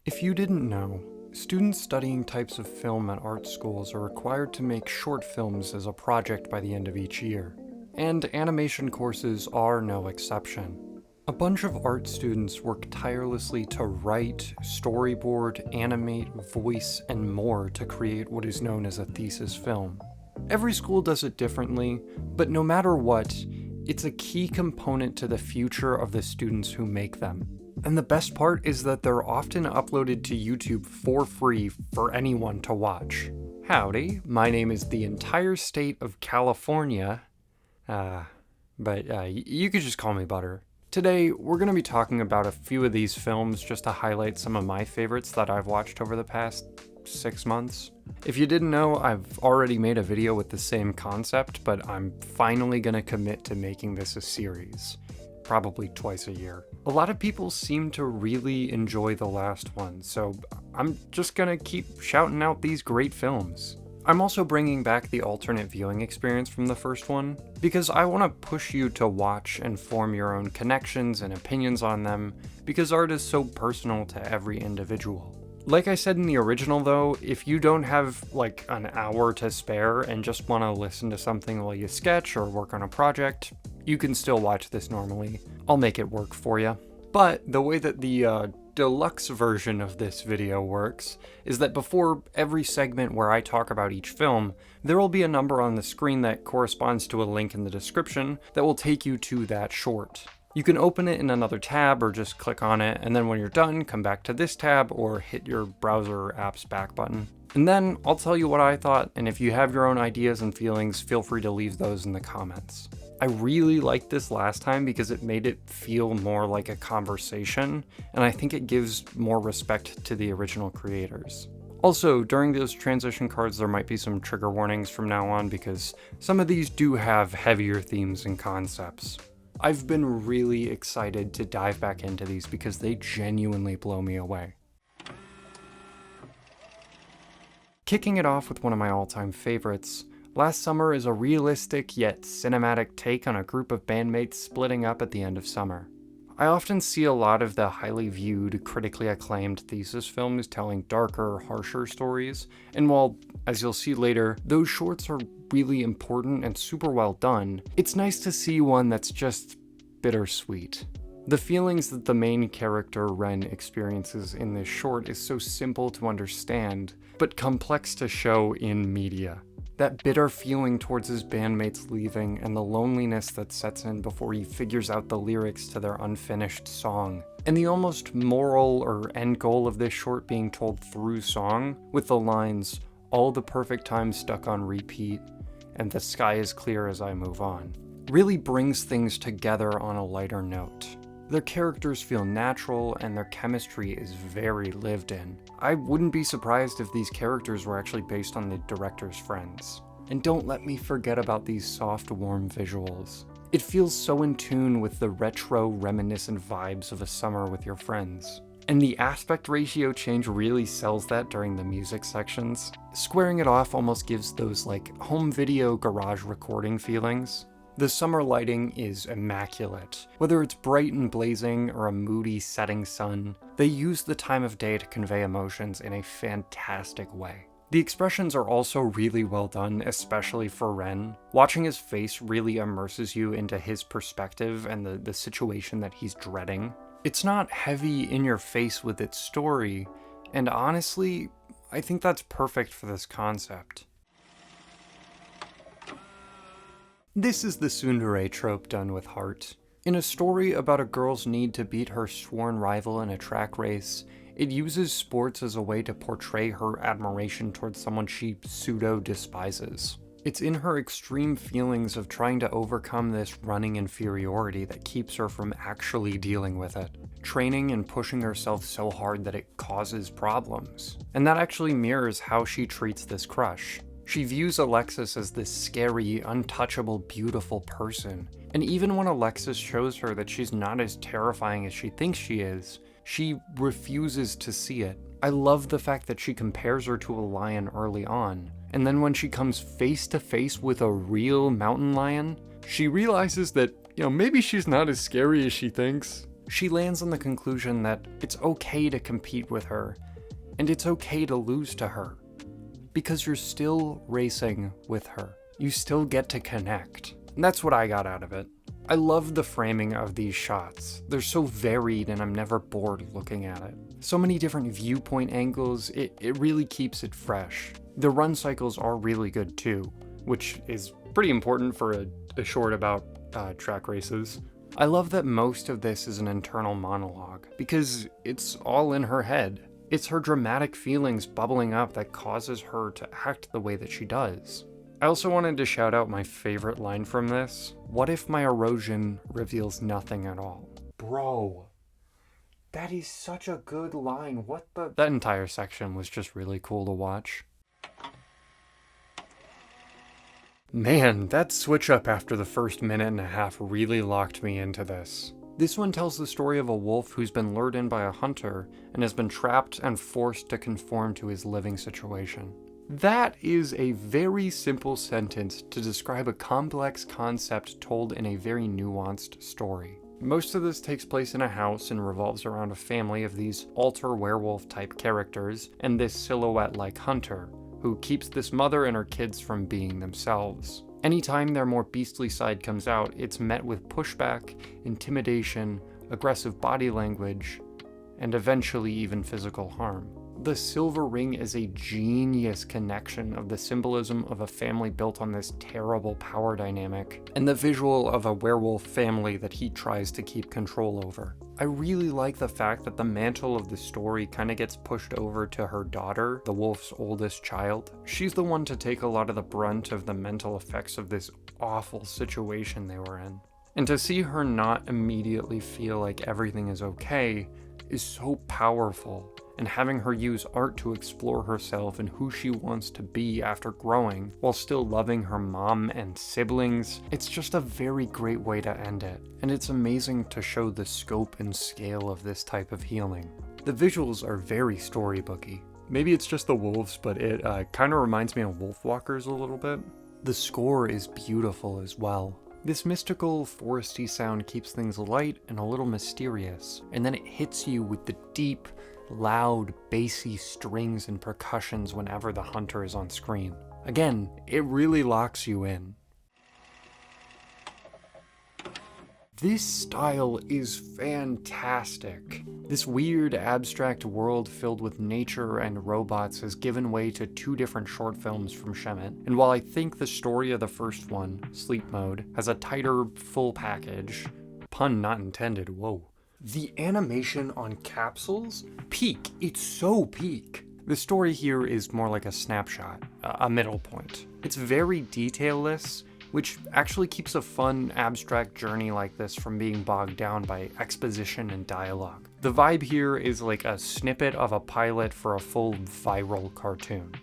If you didn't know, students studying types of film at art schools are required to make short films as a project by the end of each year, and animation courses are no exception. A bunch of art students work tirelessly to write, storyboard, animate, voice, and more to create what is known as a thesis film. Every school does it differently, but no matter what, it's a key component to the future of the students who make them. And the best part is that they're often uploaded to YouTube for free for anyone to watch. Howdy, my name is the entire state of California, but you could just call me Butter. Today, we're going to be talking about a few of these films just to highlight some of my favorites that I've watched over the past 6 months. If you didn't know, I've already made a video with the same concept, but I'm finally going to commit to making this a series. Probably twice a year. A lot of people seem to really enjoy the last one, so I'm just gonna keep shouting out these great films. I'm also bringing back the alternate viewing experience from the first one, because I want to push you to watch and form your own connections and opinions on them, because art is so personal to every individual. Like I said in the original though, if you don't have like an hour to spare and just want to listen to something while you sketch or work on a project, you can still watch this normally. I'll make it work for you. But the way that the deluxe version of this video works is that before every segment where I talk about each film, there will be a number on the screen that corresponds to a link in the description that will take you to that short. You can open it in another tab or just click on it, and then when you're done, come back to this tab or hit your browser or app's back button. And then I'll tell you what I thought, and if you have your own ideas and feelings, feel free to leave those in the comments. I really liked this last time because it made it feel more like a conversation, and I think it gives more respect to the original creators. Also, during those transition cards there might be some trigger warnings from now on because some of these do have heavier themes and concepts. I've been really excited to dive back into these because they genuinely blow me away. Kicking it off with one of my all-time favorites, Last Summer is a realistic yet cinematic take on a group of bandmates splitting up at the end of summer. I often see a lot of the highly viewed, critically acclaimed thesis films telling darker, harsher stories, and while, as you'll see later, those shorts are really important and super well done, it's nice to see one that's just bittersweet. The feelings that the main character, Ren, experiences in this short is so simple to understand, but complex to show in media. That bitter feeling towards his bandmates leaving and the loneliness that sets in before he figures out the lyrics to their unfinished song. And the almost moral or end goal of this short being told through song, with the lines, "All the perfect times stuck on repeat," and "The sky is clear as I move on," really brings things together on a lighter note. Their characters feel natural and their chemistry is very lived in. I wouldn't be surprised if these characters were actually based on the director's friends. And don't let me forget about these soft, warm visuals. It feels so in tune with the retro, reminiscent vibes of a summer with your friends. And the aspect ratio change really sells that during the music sections. Squaring it off almost gives those like home video garage recording feelings. The summer lighting is immaculate. Whether it's bright and blazing or a moody setting sun, they use the time of day to convey emotions in a fantastic way. The expressions are also really well done, especially for Ren. Watching his face really immerses you into his perspective and the situation that he's dreading. It's not heavy in your face with its story, and honestly, I think that's perfect for this concept. This is the tsundere trope done with heart. In a story about a girl's need to beat her sworn rival in a track race, it uses sports as a way to portray her admiration towards someone she pseudo-despises. It's in her extreme feelings of trying to overcome this running inferiority that keeps her from actually dealing with it, training and pushing herself so hard that it causes problems. And that actually mirrors how she treats this crush. She views Alexis as this scary, untouchable, beautiful person, and even when Alexis shows her that she's not as terrifying as she thinks she is, she refuses to see it. I love the fact that she compares her to a lion early on, and then when she comes face to face with a real mountain lion, she realizes that, maybe she's not as scary as she thinks. She lands on the conclusion that it's okay to compete with her, and it's okay to lose to her, because you're still racing with her. You still get to connect. And that's what I got out of it. I love the framing of these shots. They're so varied and I'm never bored looking at it. So many different viewpoint angles, it really keeps it fresh. The run cycles are really good too, which is pretty important for a short about track races. I love that most of this is an internal monologue, because it's all in her head. It's her dramatic feelings bubbling up that causes her to act the way that she does. I also wanted to shout out my favorite line from this. What if my erosion reveals nothing at all? Bro, that is such a good line. That entire section was just really cool to watch. Man, that switch up after the first minute and a half really locked me into this. This one tells the story of a wolf who's been lured in by a hunter and has been trapped and forced to conform to his living situation. That is a very simple sentence to describe a complex concept told in a very nuanced story. Most of this takes place in a house and revolves around a family of these alter werewolf type characters and this silhouette-like hunter, who keeps this mother and her kids from being themselves. Anytime their more beastly side comes out, it's met with pushback, intimidation, aggressive body language, and eventually even physical harm. The silver ring is a genius connection of the symbolism of a family built on this terrible power dynamic, and the visual of a werewolf family that he tries to keep control over. I really like the fact that the mantle of the story kind of gets pushed over to her daughter, the wolf's oldest child. She's the one to take a lot of the brunt of the mental effects of this awful situation they were in. And to see her not immediately feel like everything is okay is so powerful. And having her use art to explore herself and who she wants to be after growing, while still loving her mom and siblings, it's just a very great way to end it. And it's amazing to show the scope and scale of this type of healing. The visuals are very storybooky. Maybe it's just the wolves, but it kind of reminds me of Wolfwalkers a little bit. The score is beautiful as well. This mystical, foresty sound keeps things light and a little mysterious, and then it hits you with the deep, loud, bassy strings and percussions whenever the hunter is on screen. Again, it really locks you in. This style is fantastic. This weird, abstract world filled with nature and robots has given way to two different short films from Shemet, and while I think the story of the first one, Sleep Mode, has a tighter, full package, pun not intended, whoa, the animation on CAPSULES? Peak. It's so peak. The story here is more like a snapshot, a middle point. It's very detailless, which actually keeps a fun, abstract journey like this from being bogged down by exposition and dialogue. The vibe here is like a snippet of a pilot for a full viral cartoon.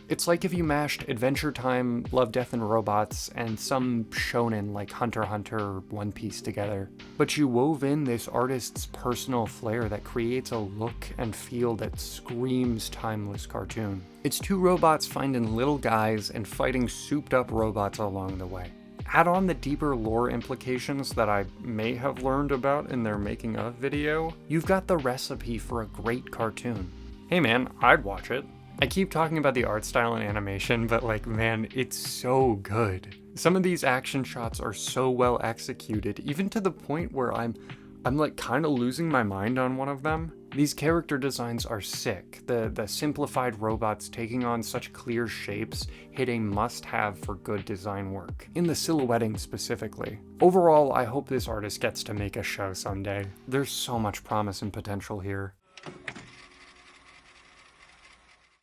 It's like if you mashed Adventure Time, Love, Death, and Robots, and some shonen like Hunter x Hunter or One Piece together, but you wove in this artist's personal flair that creates a look and feel that screams timeless cartoon. It's two robots finding little guys and fighting souped-up robots along the way. Add on the deeper lore implications that I may have learned about in their making of video, you've got the recipe for a great cartoon. Hey man, I'd watch it. I keep talking about the art style and animation, but like, man, it's so good. Some of these action shots are so well executed, even to the point where I'm like kind of losing my mind on one of them. These character designs are sick. The simplified robots taking on such clear shapes hit a must-have for good design work, in the silhouetting specifically. Overall, I hope this artist gets to make a show someday. There's so much promise and potential here.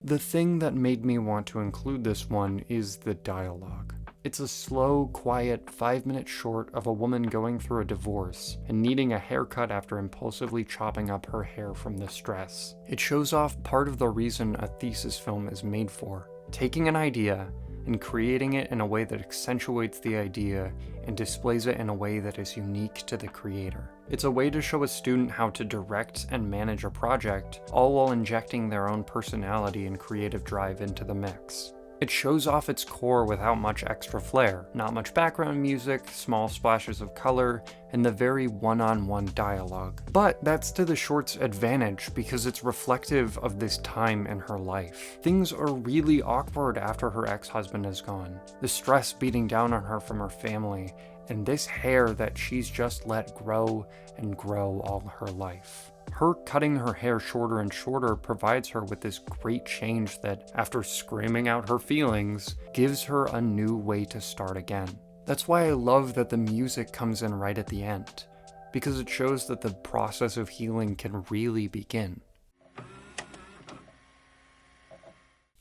The thing that made me want to include this one is the dialogue. It's a slow, quiet 5-minute short of a woman going through a divorce and needing a haircut after impulsively chopping up her hair from the stress. It shows off part of the reason a thesis film is made for, taking an idea and creating it in a way that accentuates the idea and displays it in a way that is unique to the creator. It's a way to show a student how to direct and manage a project, all while injecting their own personality and creative drive into the mix. It shows off its core without much extra flair, not much background music, small splashes of color, and the very one-on-one dialogue. But that's to the short's advantage because it's reflective of this time in her life. Things are really awkward after her ex-husband is gone, the stress beating down on her from her family, and this hair that she's just let grow and grow all her life. Her cutting her hair shorter and shorter provides her with this great change that, after screaming out her feelings, gives her a new way to start again. That's why I love that the music comes in right at the end, because it shows that the process of healing can really begin.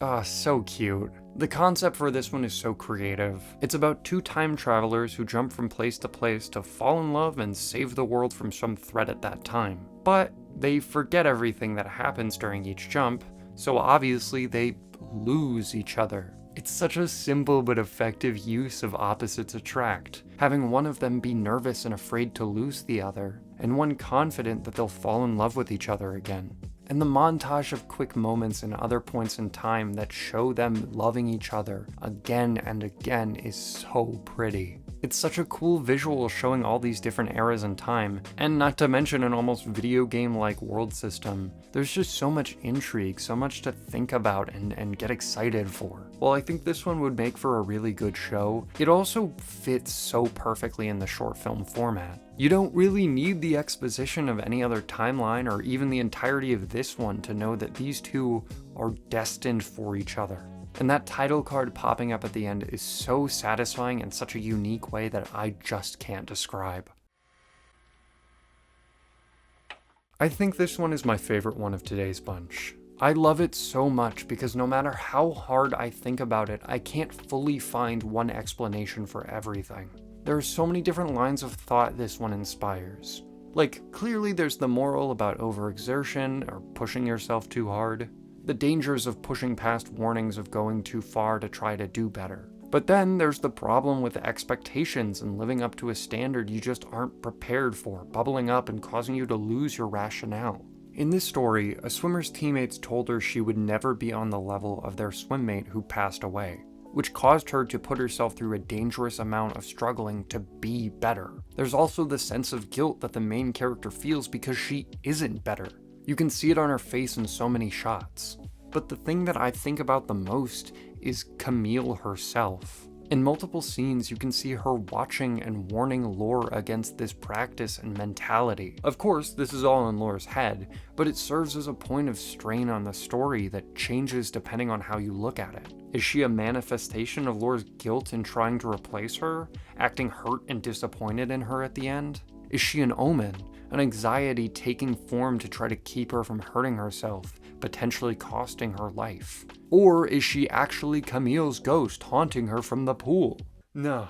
Ah, so cute. The concept for this one is so creative. It's about two time travelers who jump from place to place to fall in love and save the world from some threat at that time. But they forget everything that happens during each jump, so obviously they lose each other. It's such a simple but effective use of opposites attract, having one of them be nervous and afraid to lose the other, and one confident that they'll fall in love with each other again. And the montage of quick moments and other points in time that show them loving each other again and again is so pretty. It's such a cool visual showing all these different eras in time, and not to mention an almost video game-like world system. There's just so much intrigue, so much to think about and get excited for. While I think this one would make for a really good show, it also fits so perfectly in the short film format. You don't really need the exposition of any other timeline or even the entirety of this one to know that these two are destined for each other. And that title card popping up at the end is so satisfying in such a unique way that I just can't describe. I think this one is my favorite one of today's bunch. I love it so much because no matter how hard I think about it, I can't fully find one explanation for everything. There are so many different lines of thought this one inspires. Like, clearly there's the moral about overexertion or pushing yourself too hard, the dangers of pushing past warnings of going too far to try to do better. But then there's the problem with expectations and living up to a standard you just aren't prepared for, bubbling up and causing you to lose your rationale. In this story, a swimmer's teammates told her she would never be on the level of their swim mate who passed away, which caused her to put herself through a dangerous amount of struggling to be better. There's also the sense of guilt that the main character feels because she isn't better. You can see it on her face in so many shots. But the thing that I think about the most is Camille herself. In multiple scenes, you can see her watching and warning Lore against this practice and mentality. Of course, this is all in Lore's head, but it serves as a point of strain on the story that changes depending on how you look at it. Is she a manifestation of Lore's guilt in trying to replace her, acting hurt and disappointed in her at the end? Is she an omen, an anxiety taking form to try to keep her from hurting herself, potentially costing her life? Or is she actually Camille's ghost haunting her from the pool? No,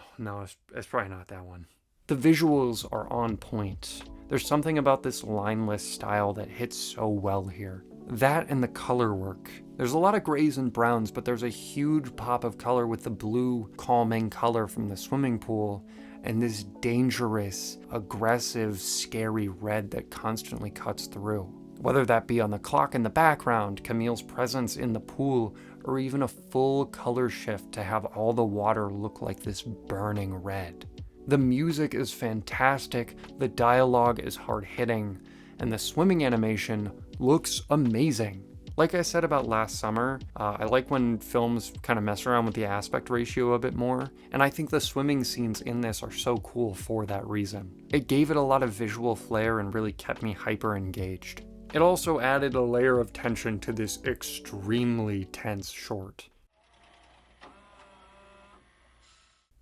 it's probably not that one. The visuals are on point. There's something about this lineless style that hits so well here. That and the color work. There's a lot of grays and browns, but there's a huge pop of color with the blue, calming color from the swimming pool, and this dangerous, aggressive, scary red that constantly cuts through. Whether that be on the clock in the background, Camille's presence in the pool, or even a full color shift to have all the water look like this burning red. The music is fantastic, the dialogue is hard-hitting, and the swimming animation looks amazing. Like I said about last summer, I like when films kind of mess around with the aspect ratio a bit more, and I think the swimming scenes in this are so cool for that reason. It gave it a lot of visual flair and really kept me hyper engaged. It also added a layer of tension to this extremely tense short.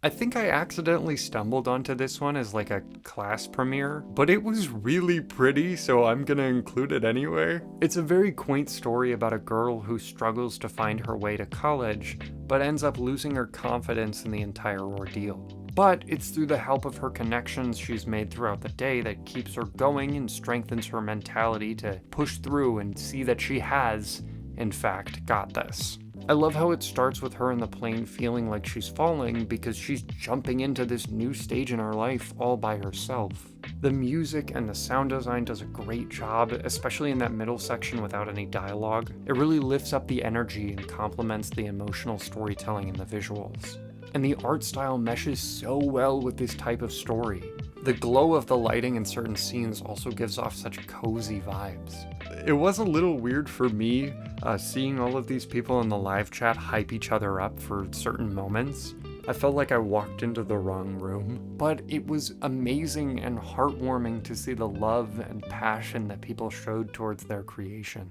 I think I accidentally stumbled onto this one as like a class premiere, but it was really pretty, so I'm gonna include it anyway. It's a very quaint story about a girl who struggles to find her way to college, but ends up losing her confidence in the entire ordeal. But it's through the help of her connections she's made throughout the day that keeps her going and strengthens her mentality to push through and see that she has, in fact, got this. I love how it starts with her in the plane feeling like she's falling because she's jumping into this new stage in her life all by herself. The music and the sound design does a great job, especially in that middle section without any dialogue. It really lifts up the energy and complements the emotional storytelling in the visuals. And the art style meshes so well with this type of story. The glow of the lighting in certain scenes also gives off such cozy vibes. It was a little weird for me seeing all of these people in the live chat hype each other up for certain moments. I felt like I walked into the wrong room, but it was amazing and heartwarming to see the love and passion that people showed towards their creation.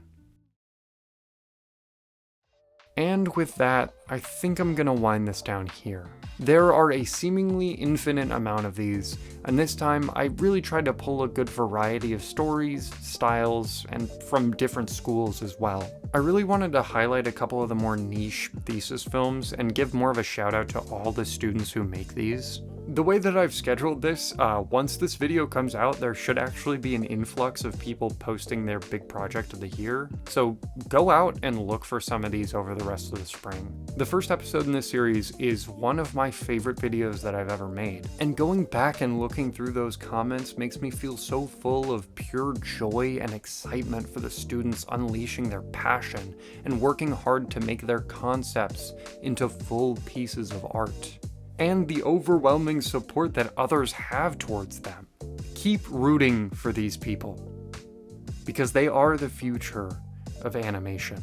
And with that, I think I'm gonna wind this down here. There are a seemingly infinite amount of these, and this time I really tried to pull a good variety of stories, styles, and from different schools as well. I really wanted to highlight a couple of the more niche thesis films and give more of a shout out to all the students who make these. The way that I've scheduled this, once this video comes out, there should actually be an influx of people posting their big project of the year, so go out and look for some of these over the rest of the spring. The first episode in this series is one of my favorite videos that I've ever made, and going back and looking through those comments makes me feel so full of pure joy and excitement for the students unleashing their passion and working hard to make their concepts into full pieces of art. And the overwhelming support that others have towards them. Keep rooting for these people, because they are the future of animation.